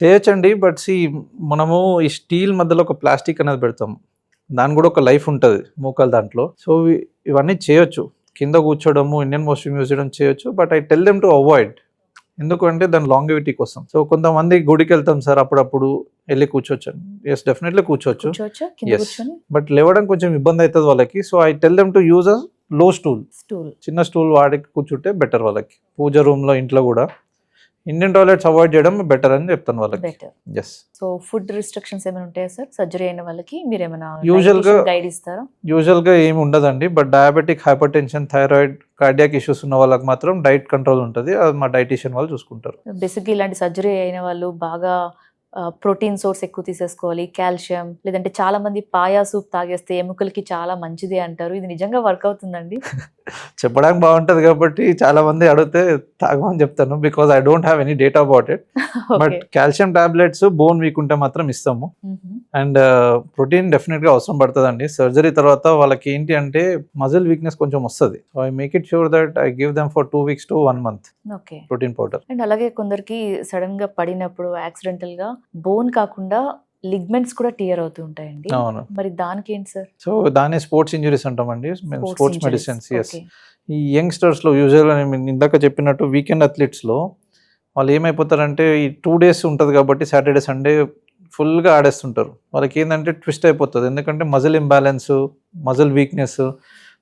చేయొచ్చండి. బట్ మనము ఈ స్టీల్ మధ్యలో ఒక ప్లాస్టిక్ అనేది పెడతాం. దానికి కూడా ఒక లైఫ్ ఉంటది మోకాలు దాంట్లో. సో, ఇవన్నీ చేయొచ్చు. కింద కూర్చోవడము, ఇండియన్ వాష్రూమ్ యూజ్ చేయడం చేయొచ్చు. But I tell them to avoid. ఎందుకంటే దాని లాంగెవిటీ కోసం. సో, కొంతమంది గుడికెళ్తాం సార్ అప్పుడప్పుడు ఎళ్లి కూర్చోవచ్చని. యెస్, డెఫినెట్‌లీ కూర్చోవచ్చు. కూర్చోవచ్చా కింద యెస్. కూర్చొని? బట్ లేవడం కొంచెం ఇబ్బందయితది వాళ్ళకి. So, I tell them to use a లో స్టూల్. స్టూల్. చిన్న స్టూల్ వాడి కూర్చుంటే బెటర్ వాళ్ళకి. పూజ రూమ్‌లో, ఇంట్లో గూడా. ఇండియన్ టాయిలెట్స్ అవాయిడ్ చేయడం బెటర్ అని చెప్తాను వాళ్ళకి. Better. Yes. So food restrictions ఏమైనా ఉంటాయా సార్? సర్జరీ అయిన వాళ్ళకి మీరేమైనా యూజువల్‌గా గైడ్ ఇస్తారా? యూజువల్‌గా ఏమి ఉండదండి. But diabetic, hypertension, thyroid, cardiac issues ఉన్న వాళ్ళకి మాత్రం డైట్ కంట్రోల్ ఉంటది. అది మా డైటీషియన్ వాళ్ళు చూసుకుంటారు. బేసిక్‌గా ఇలాంటి సర్జరీ అయిన వాళ్ళు బాగా ప్రోటీన్ సోర్స్ ఎక్కువ తీసేసుకోవాలి, కాల్షియం, లేదంటే చాలా మంది పాయా సూప్ తాగేస్తే ఎముకలకి చాలా మంచిది అంటారు. ఇది నిజంగా వర్క్ అవుతుందండి? చెప్పడానికి బాగుంటది కాబట్టి చాలా మంది అడిగితే తాగమని చెప్తాను. Because I don't have any data about it. But okay. Calcium tablets bone weak ఉంటే మాత్రం ఇస్తాము. మ్మ్. అండ్ ప్రోటీన్ డెఫినెట్‌గా అవసరం పడతదండి. సర్జరీ తర్వాత వాళ్ళకి ఏంటి అంటే మజిల్ వీక్‌నెస్ కొంచెం వస్తది. So, I make it sure that I give them for 2 weeks to 1 month okay. Protein powder. And అలాగే కొందరికి సడన్ గా పడినప్పుడు యాక్సిడెంటల్ గా బోన్ కాకుండా లిగ్మెంట్స్ కూడా టియర్ అవుతూ ఉంటాయండి. అవును. మరి దానికి ఏంటి సార్? సో, దాన్ని స్పోర్ట్స్ ఇంజురీస్ అంటామండి. మేము స్పోర్ట్స్ మెడిసిన్స్. యెస్. ఓకే. ఈ యంగ్‌స్టర్స్‌లో యూజువల్‌గా నేను ఇందాక చెప్పినట్టు వీకెండ్ అథ్లీట్స్‌లో వాళ్ళు ఏమైపోతారంటే ఈ 2 డేస్ ఉంటది కాబట్టి సాటర్‌డే, సండే ఫుల్‌గా ఆడేస్తుంటారు. వాళ్ళకేందంటే ట్విస్ట్ అయిపోతది. ఎందుకంటే muscle imbalance, muscle weakness,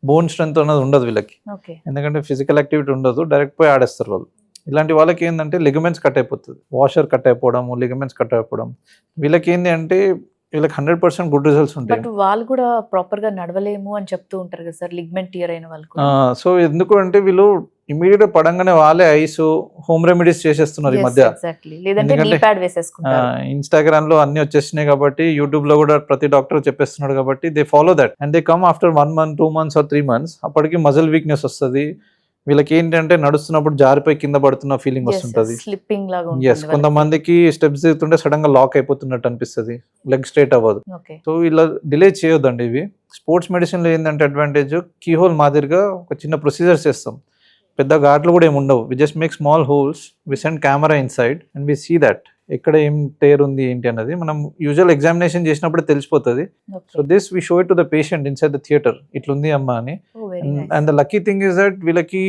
bone strength అనేది ఉండదు వీళ్ళకి. ఓకే. ఎందుకంటే ఫిజికల్ యాక్టివిటీ ఉండదు. డైరెక్ట్ పోయి ఆడేస్తారు వాళ్ళు. ఇలాంటి వాళ్ళకి ఏందంటే లిగమెంట్స్ కట్ అయిపోతది. వాషర్ కట్ అయిపోవడము, లిగమెంట్స్ కట్ అయిపోవడం. వీళ్ళకేంది అంటే వీళ్ళకి 100% గుడ్ రిజల్ట్స్ ఉంటాయి. బట్ వాళ్ళు కూడా ప్రాపర్ గా నడవలేము అని చెప్తూ ఉంటారు కదా సార్, లిగ్మెంట్ టియర్ అయిన వాళ్ళు కూడా. సో, ఎందుకు అంటే వీళ్ళు ఇమ్మీడియేట్‌గా పడంగానే వాళ్ళే హోమ్ రెమెడీస్ చేసేస్తున్నారు ఈ మధ్య. ఎగ్జాక్ట్లీ. లేదంటే నీ ఎందుకంటే ప్యాడ్ వేసేసుకుంటారు. ఇన్‌స్టాగ్రామ్‌లో అన్నీ వచ్చేసినాయి కాబట్టి, యూట్యూబ్‌లో కూడా ప్రతి డాక్టర్ చెప్పేస్తున్నాడు కాబట్టి they follow that. And they come after 1 month, 2 months or 3 months. అప్పటికి మజిల్ వీక్‌నెస్ వస్తది. వీళ్ళకి ఏంటంటే నడుస్తున్నప్పుడు జారిపోయి కింద పడుతున్న ఫీలింగ్ వస్తుంటది. స్లిప్పింగ్ లాగా యెస్. ఉంటుంది. కొంతమందికి స్టెప్స్ దిగుతుంటే సడెన్‌గా లాక్ అయిపోతున్నట్టు అనిపిస్తది. లెగ్ స్ట్రెయిట్ అవ్వదు. ఓకే. సో, ఇలా డిలే చేయొద్దండి ఇవి. స్పోర్ట్స్ మెడిసిన్‌లో ఏందంటే అడ్వాంటేజ్ కీహోల్ మాదిరిగా ఒక చిన్న ప్రొసీజర్స్ చేస్తాం. పెద్ద ఘాట్లు కూడా ఏమి ఉండవు. We just make small holes. We send camera inside and we see that ఎక్కడ ఏం టేర్ ఉంది ఏంటి అన్నది మనం యూజువల్ ఎగ్జామినేషన్ చేసినప్పుడే తెలిసిపోతది. So, this we show it to the patient inside the theatre. ఇట్లుంది అమ్మా అని. And the lucky thing is that వీళ్ళకి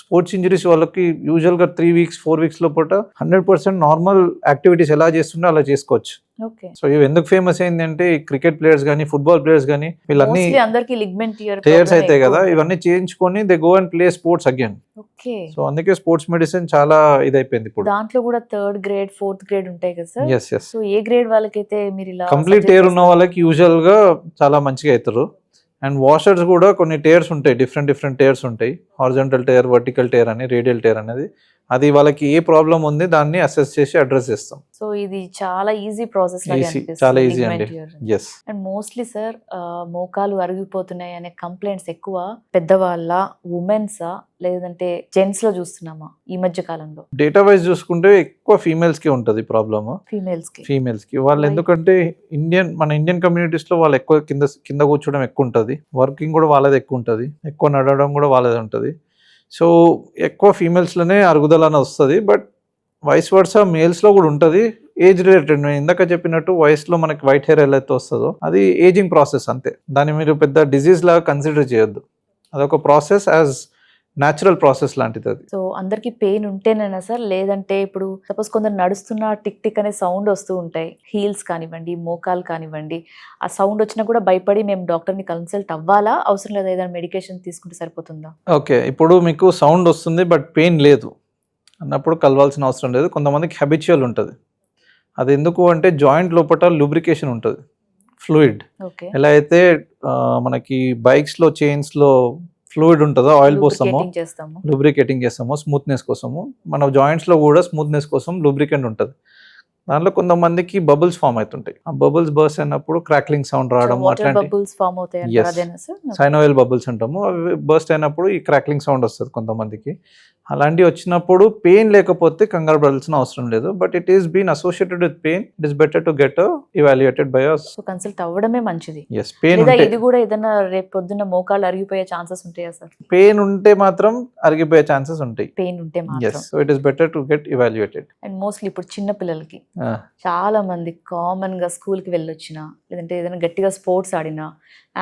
స్పోర్ట్స్ ఇంజరీస్ వాళ్ళకి యూజువల్‌గా 3 వీక్స్, 4 వీక్స్ లోపట 100% నార్మల్ యాక్టివిటీస్ ఎలా చేస్తుండో అలా చేసుకోవచ్చు. ఓకే. సో, ఇవి ఎందుకు ఫేమస్ అయిందంటే క్రికెట్ ప్లేయర్స్ గానీ, ఫుట్బాల్ ప్లేయర్స్ గానీ వీళ్ళన్నీ మోస్ట్లీ అందరికి లిగ్మెంట్ టియర్ టేర్స్ అయితాయి కదా! ఇవన్నీ చేయించుకొని they go and play sports again. Okay. So, అందుకే స్పోర్ట్స్ మెడిసిన్ చాలా ఇదైపోయింది ఇప్పుడు. దాంట్లో కూడా 3rd గ్రేడ్, 4th గ్రేడ్ ఉంటాయి కదా sir? Yes. Yes. So A grade వాళ్ళకైతే మీరు ఇలా కంప్లీట్ టేర్ ఉన్న వాళ్ళకి యూజువల్‌గా చాలా మంచిగా అవుతారు. అండ్ వాషర్స్ కూడా కొన్ని టేర్స్ ఉంటాయి. డిఫరెంట్ టేర్స్ ఉంటాయి. హారిజాంటల్ టేర్, వర్టికల్ టేర్ అని, రేడియల్ టేర్ అనేది. అది వాళ్ళకి ఏ ప్రాబ్లమ్ ఉంది దాన్ని అసెస్ చేసి అడ్రెస్ చేస్తాం. సో ఇది చాలా ఈజీ ప్రాసెస్ లాగా ఈజీ, అనిపిస్తుంది. చాలా ఈజీ అండి. యెస్. అండ్ మోస్ట్లీ సార్ మోకాలు అరిగిపోతున్నాయి అనే కంప్లైంట్స్ ఎక్కువ పెద్దవాళ్ళ, ఉమెన్సా లేదంటే జెంట్స్ లో చూస్తున్నామా ఈ మధ్య కాలంలో? డేటా వైజ్ చూసుకుంటే ఎక్కువ ఫీమేల్స్‌కే ఉంటది ప్రాబ్లమ్. ఫీమేల్స్‌కి. వాళ్ళు Why? ఎందుకంటే మన ఇండియన్ కమ్యూనిటీస్‌లో వాళ్ళు ఎక్కువ కింద కూర్చోవడం ఎక్కువ ఉంటది. వర్కింగ్ కూడా వాళ్ళదే ఎక్కువ ఉంటది. ఎక్కువ నడవడం కూడా వాళ్ళదే ఉంటది. సో, ఎక్కువ ఫీమేల్స్‌లోనే అరుగుదల అనేది వస్తది. బట్ వైస్ వర్సా మేల్స్‌లో కూడా ఉంటది. ఏజ్ రిలేటెడ్ నేను ఇందాక చెప్పినట్టు వయసులో మనకి వైట్ హెయిర్ ఎలా అయితే వస్తదో అది ఏజింగ్ ప్రాసెస్ అంతే. దాన్ని మీరు పెద్ద డిసీజ్ లాగా కన్సిడర్ చేయొద్దు. అదొక ప్రాసెస్ యాజ్ న్యాచురల్ ప్రాసెస్ లాంటిది అది. సో అందరికి పెయిన్ ఉంటేనేనా సార్? లేదంటే ఇప్పుడు సపోజ్ కొందరు నడుస్తున్న టిక్ టిక్ అనే సౌండ్ వస్తూ ఉంటాయి, హీల్స్ కానివ్వండి, మోకాలు కానివ్వండి, ఆ సౌండ్ వచ్చినా కూడా భయపడి మేము డాక్టర్ని కన్సల్ట్ అవ్వాలా? అవసరం లేదా? ఏదైనా మెడికేషన్ తీసుకుంటే సరిపోతుందా? ఓకే. ఇప్పుడు మీకు సౌండ్ వస్తుంది బట్ పెయిన్ లేదు అన్నప్పుడు కలవాల్సిన అవసరం లేదు. కొంతమందికి హ్యాబిచువల్ ఉంటది. అది ఎందుకు అంటే జాయింట్ లోపట లూబ్రికేషన్ ఉంటది. ఫ్లూయిడ్. ఓకే. ఎలా అయితే మనకి బైక్స్‌లో, చైన్స్‌లో ఫ్లూయిడ్ ఉంటదో ఆయిల్ పోస్తామో, లూబ్రికేటింగ్ చేస్తామో స్మూత్‌నెస్ కోసము, మన జాయింట్స్‌లో కూడా స్మూత్‌నెస్ కోసం లూబ్రికెంట్ ఉంటది. దాంట్లో కొంతమందికి బబుల్స్ ఫామ్ అవుతుంటాయి. ఆ బబుల్స్ బర్స్ట్ అయినప్పుడు క్రాక్లింగ్ సౌండ్ రావడం వాటర్ అట్లాంటి బబుల్స్ ఫామ్ అవుతాయి Yes. అదేనా సార్? సైనోవెల్ బబుల్స్ అంటాము. అవి బర్స్ట్ అయినప్పుడు ఈ క్రాక్లింగ్ సౌండ్ వస్తుంది కొంతమందికి. అలాంటివి వచ్చినప్పుడు పెయిన్ లేకపోతే కంగారు పడాల్సిన అవసరం లేదు. But it is been associated with pain. It is better to get evaluated by us. So consult అవ్వడమే మంచిది. ఎస్, పెయిన్ లేదా ఉంటే ఇది కూడా ఏదైనా రేపు పొద్దున్న మోకాళ్ళు అరిగిపోయే ఛాన్సెస్ ఉంటాయా సార్? పెయిన్ ఉంటే మాత్రం అరిగిపోయే ఛాన్సెస్ ఉంటాయి. పెయిన్ ఉంటే ఎస్, మాత్రం. So it is better to get evaluated. And mostly ఇప్పుడు చిన్న పిల్లలకి చాలా మంది కామన్ గా స్కూల్ కి వెళ్ళొచ్చినా లేదంటే ఏదైనా గట్టిగా స్పోర్ట్స్ ఆడినా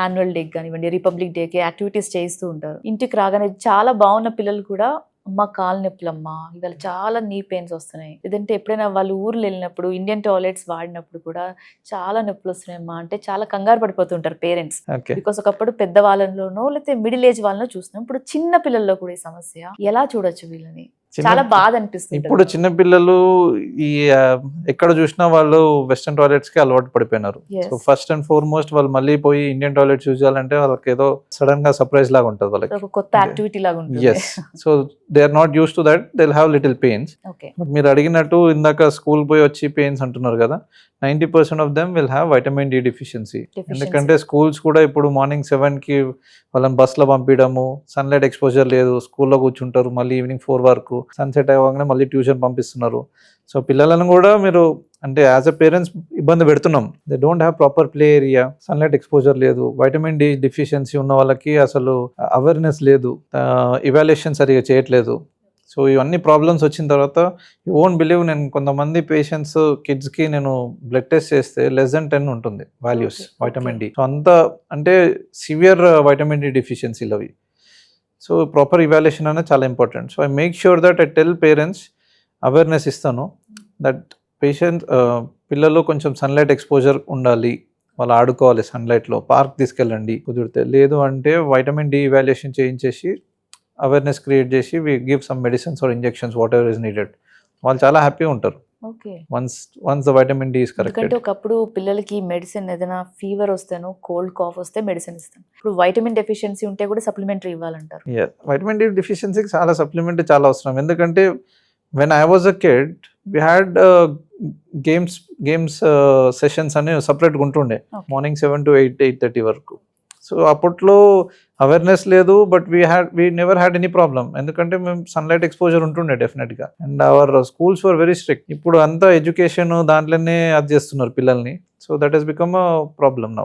యాన్యువల్ డే కానివ్వండి రిపబ్లిక్ డేకి యాక్టివిటీస్ చేస్తూ ఉంటారు. ఇంటికి రాగానే చాలా బాగున్న పిల్లలు కూడా అమ్మ కాలు నొప్పులమ్మా ఇవాళ చాలా నీ పెయిన్స్ వస్తున్నాయి, లేదంటే ఎప్పుడైనా వాళ్ళు ఊర్లు వెళ్ళినప్పుడు ఇండియన్ టాయిలెట్స్ వాడినప్పుడు కూడా చాలా నొప్పులు వస్తున్నాయమ్మా అంటే చాలా కంగారు పడిపోతుంటారు పేరెంట్స్. ఓకే, బికాస్ ఒకప్పుడు పెద్ద వాళ్ళలోనో లేకపోతే మిడిల్ ఏజ్ వాళ్ళలో చూస్తున్నాం, ఇప్పుడు చిన్న పిల్లల్లో కూడా ఈ సమస్య ఎలా చూడొచ్చు వీళ్ళని? చాలా బాధ అనిపిస్తుంది. ఇప్పుడు చిన్న పిల్లలు ఈ ఎక్కడ చూసినా వాళ్ళు వెస్టర్న్ టాయిలెట్స్ కి అలవాటు పడిపోయినారు. సో ఫస్ట్ అండ్ ఫార్మోస్ట్ వాళ్ళు మళ్ళీ పోయి ఇండియన్ టాయిలెట్స్ యూజ్ చేయాలంటే వాళ్ళకి ఏదో సడన్ గా సర్ప్రైజ్ లాగా ఉంటుంది వాళ్ళకి. ఒక కొత్త యాక్టివిటీ లాగా ఉంటుంది. Yes, so they are not use to that, they will have little pains. Okay, మీరు అడిగినట్టు ఇందాక స్కూల్ పోయి వచ్చి పెయిన్స్ అంటున్నారు కదా, 90% of them will have vitamin D deficiency. ఎందుకంటే స్కూల్స్ కూడా ఇప్పుడు మార్నింగ్ 7 కి వాళ్ళని బస్లో పంపించడము, సన్లైట్ ఎక్స్పోజర్ లేదు, స్కూల్లో కూర్చుంటారు, మళ్ళీ ఈవినింగ్ 4 వరకు సన్సెట్ అవ్వగానే మళ్ళీ ట్యూషన్ పంపిస్తున్నారు. సో పిల్లలను కూడా మీరు అంటే యాజ్ అ పేరెంట్స్ ఇబ్బంది పెడుతున్నాం. They don't have proper play area, sunlight exposure లేదు, వైటమిన్ డి డెఫిషియన్సీ ఉన్న వాళ్ళకి అసలు అవేర్నెస్ లేదు, ఇవాల్యుయేషన్ సరిగా చేయట్లేదు. సో ఇవన్నీ ప్రాబ్లమ్స్ వచ్చిన తర్వాత యూ ఓంట్ బిలీవ్, నేను కొంతమంది పేషెంట్స్ కిడ్స్కి నేను బ్లడ్ టెస్ట్ చేస్తే <10 ఉంటుంది వాల్యూస్ వైటమిన్ డి. సో అంత అంటే సివియర్ వైటమిన్ డి డెఫిషియన్సీలు అవి. సో ప్రాపర్ ఇవాల్యుయేషన్ అనేది చాలా important. So I make sure that I tell parents, awareness ఇస్తాను దట్ పేషెంట్ పిల్లలు కొంచెం సన్లైట్ ఎక్స్పోజర్ ఉండాలి, వాళ్ళు ఆడుకోవాలి సన్లైట్లో, పార్క్ తీసుకెళ్ళండి కుదిరితే, లేదు అంటే వైటమిన్ డి ఇవాల్యుయేషన్ చేయించేసి అవేర్నెస్ క్రియేట్ చేసి we give some medicines or injections whatever is needed. వాళ్ళు చాలా హ్యాపీగా ఉంటారు okay. Once the vitamin D is corrected. ఎందుకంటే ఒకప్పుడు పిల్లలకి మెడిసిన్ ఏదైనా ఫీవర్ వస్తేనో కోల్డ్ కాఫ్ వస్తే మెడిసిన్ ఇస్తాం, ఇప్పుడు వైటమిన్ డెఫిషియన్సీ ఉంటే కూడా సప్లిమెంటరీ ఇవ్వాలంటారు. వైటమిన్ డి డెఫిషియన్సీకి చాలా సప్లిమెంట్ చాలా అవసరం. ఎందుకంటే when I was a kid we had games sessions అని సపరేట్గా ఉంటుండే మార్నింగ్ 7 to 8:30 వరకు. సో అప్పట్లో అవేర్నెస్ లేదు, but we never had any problem, ఎందుకంటే మేము సన్లైట్ ఎక్స్పోజర్ ఉంటుండే డెఫినెట్గా. And our schools were very strict. ఇప్పుడు అంతా ఎడ్యుకేషన్ దాంట్లోనే అది చేస్తున్నారు పిల్లల్ని. So that has become a problem now.